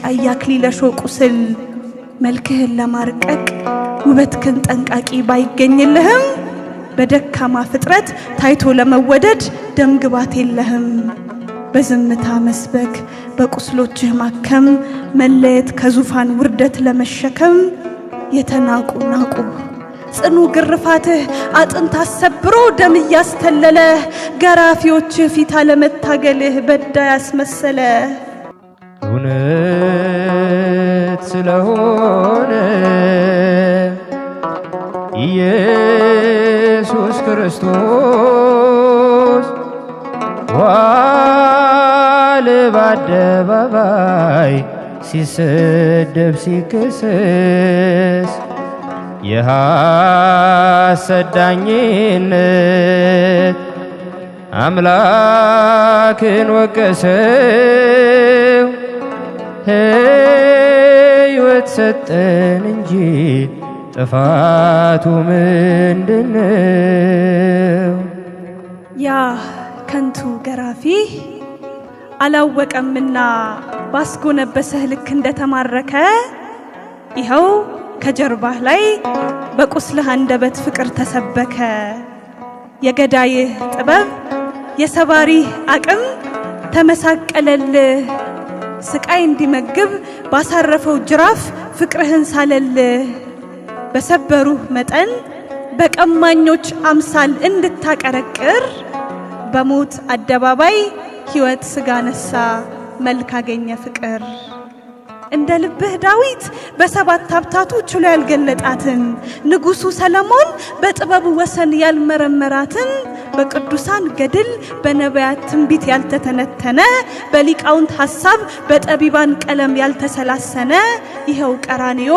ስቃይ ያክሊለ ሾህ ቁስል መልክህን ለማርቀቅ ውበትክን ጠንቃቂ ባይገኝልህም በደካማ ፍጥረት ታይቶ ለመወደድ ደም ግባት የለህም። በዝምታ መስበክ በቁስሎችህ ማከም መለየት ከዙፋን ውርደት ለመሸከም የተናቁ ናቁ ጽኑ ግርፋትህ አጥንት አሰብሮ ደም እያስተለለ ገራፊዎችህ ፊት አለመታገልህ በዳ ያስመሰለ እውነት ስለሆነ ኢየሱስ ክርስቶስ ዋለ በአደባባይ ሲሰደብ ሲከሰስ የሐሰት ዳኝነት አምላክን ወቀሰው። ሕይወት ሰጠን እንጂ ጥፋቱ ምንድነው? ያ ከንቱ ገራፊ አላወቀምና ባስጎነበሰህ ልክ እንደተማረከ ይኸው ከጀርባህ ላይ በቁስልህ አንደበት ፍቅር ተሰበከ። የገዳይህ ጥበብ የሰባሪህ አቅም ተመሳቀለልህ። ስቃይ እንዲመግብ ባሳረፈው ጅራፍ ፍቅርህን ሳለልህ። በሰበሩህ መጠን በቀማኞች አምሳል እንድታቀረቅር በሞት አደባባይ ሕይወት ሥጋ ነሳ መልክ አገኘ ፍቅር። እንደ ልብህ ዳዊት በሰባት ሀብታቱ ችሎ ያልገለጣትን ንጉሡ ሰለሞን በጥበቡ ወሰን ያልመረመራትን በቅዱሳን ገድል በነቢያት ትንቢት ያልተተነተነ በሊቃውንት ሐሳብ በጠቢባን ቀለም ያልተሰላሰነ ይኸው ቀራንዮ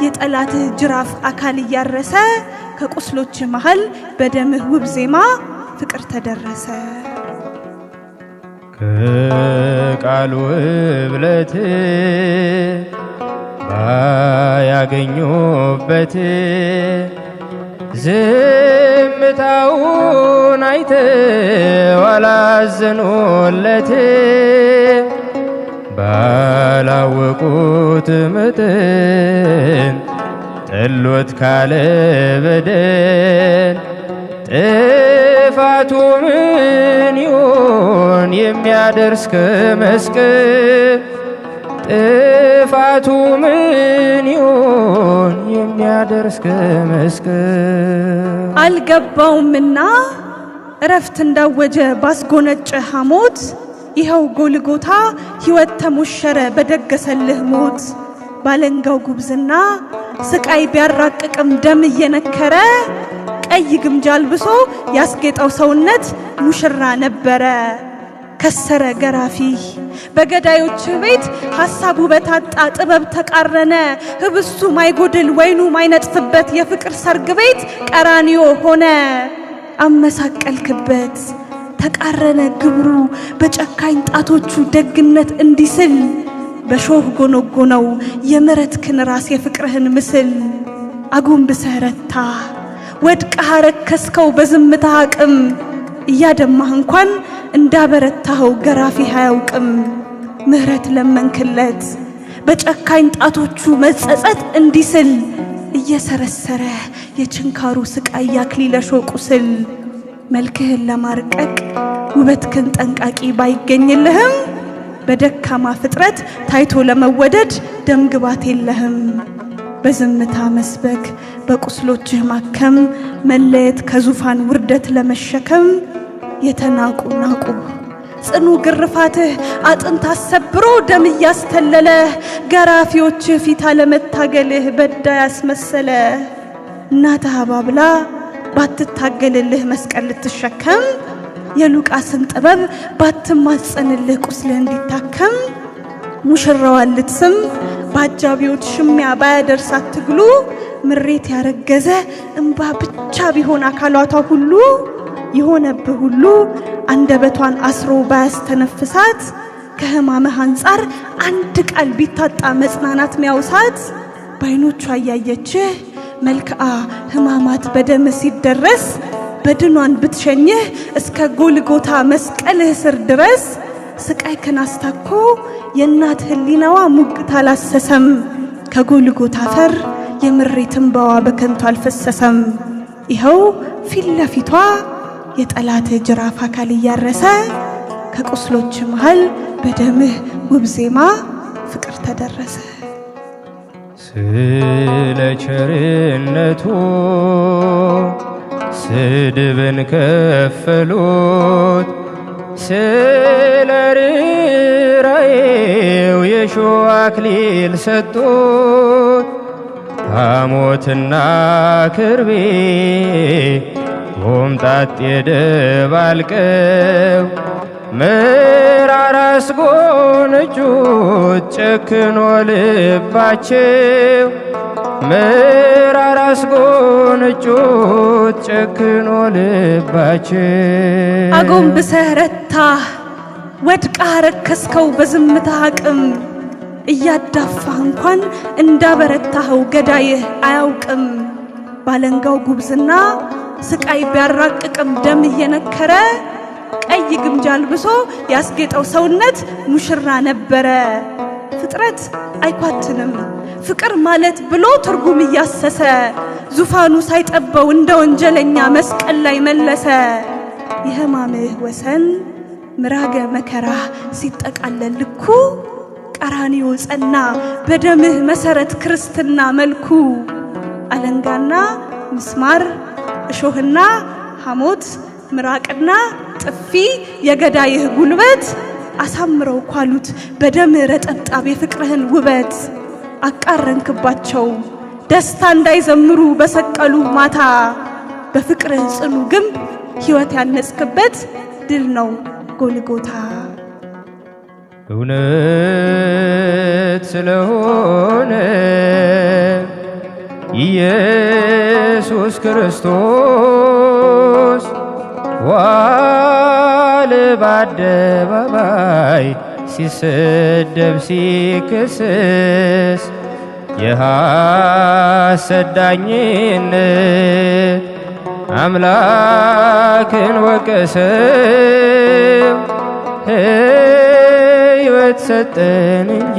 የጠላትህ ጅራፍ አካል እያረሰ ከቁስሎች መሃል በደምህ ውብ ዜማ ፍቅር ተደረሰ። ከቃሉ እብለት ባያገኙበት ዝምታውን አይተው አላዘኑለት። ባላወቁት መጠን ጠሎት ካለ በደል ጥፋቱ ምን ይሆን የሚያደርስ ከመስቀል? ጥፋቱ ምን ይሆን የሚያደርስ ከመስቀል? አልገባውምና እረፍት እንዳወጀ ባስጎነጨ ሐሞት ይኸው ጎልጎታ ሕይወት ተሞሸረ በደገሰልህ ሞት። ባለንጋው ጉብዝና ስቃይ ቢያራቅቅም ደም እየነከረ ቀይ ግምጃ አልብሶ ያስጌጠው ሰውነት ሙሽራ ነበረ። ከሰረ ገራፊ በገዳዮች ቤት ሐሳቡ በታጣ ጥበብ ተቃረነ። ህብስቱ ማይጎድል ወይኑ ማይነጥፍበት የፍቅር ሰርግ ቤት ቀራንዮ ሆነ። አመሳቀልክበት ተቃረነ ግብሩ በጨካኝ ጣቶቹ ደግነት እንዲስል በሾህ ጎነጎነው የምሕረትክን ራስ የፍቅርህን ምስል። አጎንብሰህ ረታ ወድቀህ ረከስከው በዝምታ አቅም እያደማህ እንኳን እንዳበረታኸው ገራፊህ አያውቅም። ምሕረት ለመንክለት በጨካኝ ጣቶቹ መጸጸት እንዲስል እየሰረሰረ የችንካሩ ስቃይ ያክሊለ ሾህ ቁስል። መልክህን ለማርቀቅ ውበትክን ጠንቃቂ ባይገኝልህም በደካማ ፍጥረት ታይቶ ለመወደድ ደም ግባት የለህም። በዝምታ መስበክ በቁስሎችህ ማከም መለየት ከዙፋን ውርደት ለመሸከም የተናቁ ናቁ ጽኑ ግርፋትህ አጥንት አሰብሮ ደም እያስተለለ ገራፊዎችህ ፊት አለመታገልህ በዳ ያስመሰለ። እናትህ አባብላ ባትታገልልህ መስቀል ልትሸከም የሉቃስን ጥበብ ባትማጸንልህ ቁስልህ እንዲታከም ሙሽራዋን ልትስም በአጃቢዎች ሽሚያ ባያደርሳት ትግሉ ምሬት ያረገዘ እንባ ብቻ ቢሆን አካላቷ ሁሉ የሆነብህ ሁሉ አንደበቷን አስሮ ባያስተነፍሳት ከህማምህ አንጻር አንድ ቃል ቢታጣ መጽናናት ሚያውሳት ባይኖቿ እያየችህ መልክዓ ህማማት በደም ሲደረስ በድኗን ብትሸኝህ እስከ ጎልጎታ መስቀልህ ስር ድረስ ስቃይ ከናስታኮ የእናት ህሊናዋ ሙግት አላሰሰም። ከጎልጎታ አፈር የምሬት እንባዋ በከንቱ አልፈሰሰም። ይኸው ፊት ለፊቷ የጠላት ጅራፍ አካል እያረሰ ከቁስሎች መሃል በደምህ ውብ ዜማ ፍቅር ተደረሰ። ስለ ቸርነቱ ስድብን ከፈሉት፣ ስለ ርኅራኄው የሾህ አክሊል ሰጡት። ሐሞትና ክርቤ ሆምጣጤ ደባልቀው መራራ አስጎነጩት ጨክኖ ልባቸው። መራራ አስጎነጩት ጨክኖ ልባቸው። አጎንብሰህ ረታህ ወድቃ ረከስከው በዝምታ አቅም። እያዳፋህ እንኳን እንዳበረታኸው ገዳይህ አያውቅም። ባለንጋው ጉብዝና ስቃይ ቢያራቅቅም ደም እየነከረ ቀይ ግምጃ አልብሶ ያስጌጠው ሰውነት ሙሽራ ነበረ። ፍጥረት አይኳትንም ፍቅር ማለት ብሎ ትርጉም እያሰሰ ዙፋኑ ሳይጠበው እንደ ወንጀለኛ መስቀል ላይ መለሰ። የሕማምህ ወሰን ምራገ መከራህ ሲጠቃለል ልኩ ቀራንዮ ጸና በደምህ መሰረት ክርስትና መልኩ። አለንጋና ምስማር እሾህና ሐሞት ምራቅና ጥፊ የገዳይህ ጉልበት አሳምረው ኳሉት በደምህ ረጠብጣብ የፍቅርህን ውበት። አቃረንክባቸው ደስታ እንዳይዘምሩ በሰቀሉ ማታ። በፍቅርህ ጽኑ ግንብ ሕይወት ያነጽክበት ድል ነው ጎልጎታ። እውነት ስለሆነ ኢየሱስ ክርስቶስ ዋለ በአደባባይ ሲሰደብ ሲከሰስ። የሐሰት ዳኝነት አምላክን ወቀሰው። ሕይወት ሰጠን እንጂ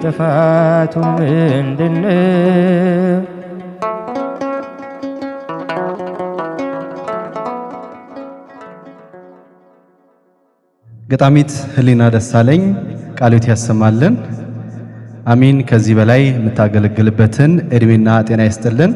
ጥፋቱ ምንድነው? ገጣሚት ህሊና ደሳለኝ ቃልዎት ያሰማልን። አሚን። ከዚህ በላይ የምታገለግልበትን እድሜና ጤና ይስጥልን።